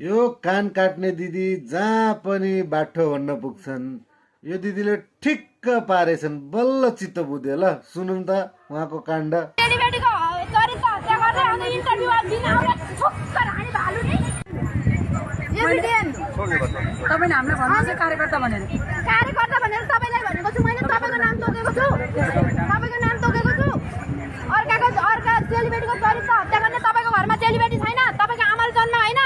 यो कान काट्ने दिदी जहाँ पनि बाठो भन्न पुग्छन्। यो दिदीले ठिक्क पारेछन्। बल्ल चित्त बुझ्यो। ल सुनौँ त उहाँको काण्ड। चेलीबेटीको चरित्र हत्या गर्दै अनि इन्टरभ्यु दिन आउने ठोक्कर हानी भालु नि यो भिडियो हेर्नु। तपाईले हामीलाई भन्नुहुन्छ कार्यकर्ता भनेर तपाईलाई भनेको छु। मैले तपाईको नाम तोकेको छु। अर्का चेलीबेटीको चरित्र हत्या गर्ने तपाईको घरमा चेलीबेटी छैन। तपाईको आमाले जन्म होइन।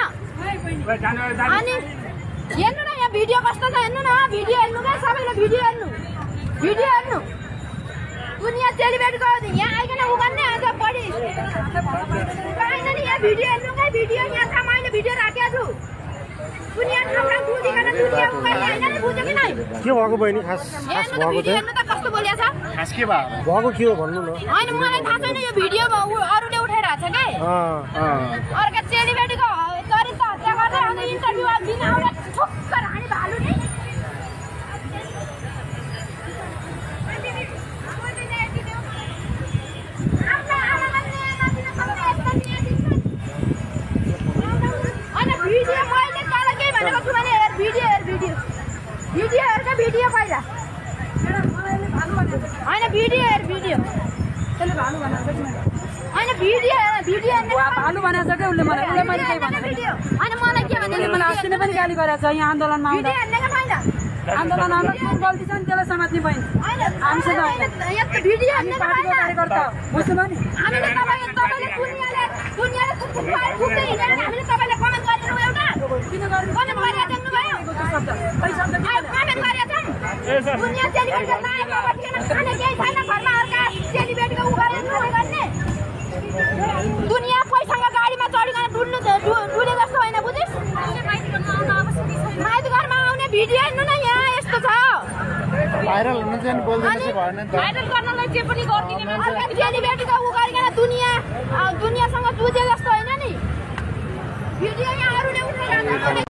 अनि हेर्नु न यहाँ भिडियो कस्तो छ हेर्नु न। भिडियो हेर्नु क्या सबैले भिडियो हेर्नु। दुनियाँ चेलीबेटीको यहाँ आइकन उ गर्ने आज बढी होइन नि। यहाँ भिडियो हेर्नु क्या। भिडियो यहाँ छ। मैले भिडियो राखेको छु। दुनियाँ ठाउँमा बुझिकन दुनियाँ उकाल्ने होइन नि। बुझ्यो कि नै? के भएको बहिनी? खास हेर्नु त कस्तो बोलेको छ। खास के भएको के हो भन्नु न। होइन मलाई थाहा छैन। यो भिडियो अरूले उठाइरहेको छ के। अर्का चेलीबेटीको चरित्र हत्या गर्दै अनि इन्टरभ्यु दिन आउने ठोक्कर हानी भालु नि भिडियो मैले तल के भनेको छु भने भिडियो हेर्छ। भिडियो पहिला होइन भिडियो त्यसले भालु भनेको छ कि होइन भिडियो भालु भनेको छ के उसले मलाई मैले के भनेको होइन मलाई के भने मलाई अस्ति नै पनि गाली गरेको छ यहाँ आन्दोलनमा आउँदा। आन्दोलन आउँदा कुन गल्ती छ नि त्यसलाई समात्ने बहिनी हामीसँग होइन। यस्तो भिडियो हामी पार्टीको कार्यकर्ता बुझ्नुभयो नि। हामीले तपाईले दुनियाँले थुक्दै हिँडेर हामीले तपाईँलाई कमेन्ट गरिदिनु एउटा किन गर्नु कमेन्ट गरेर देख्नुभयो। कमेन्ट गरेर छन्। दुनियाँ चेलीबेटीको नाम खाने केही छैन। घरमा अर्का चेलीबेटीको उ गरेर गर्ने दुनियाँ पैसँग गाडीमा चढिकन डुले जस्तो होइन। बुझिस्? माइत घरमा आउने भिडियो हेर्नु न। यहाँ यस्तो छ। भाइरल हुनु चाहिँ बोल्दैन चाहिँ भएन नि त। भाइरल गर्नलाई जे पनि गरिदिने मान्छे चेलीबेटीको उ गरिकन दुनियाँसँग जुझे जस्तो होइन नि। भिडियो यहाँ अरूले उठाइरहेको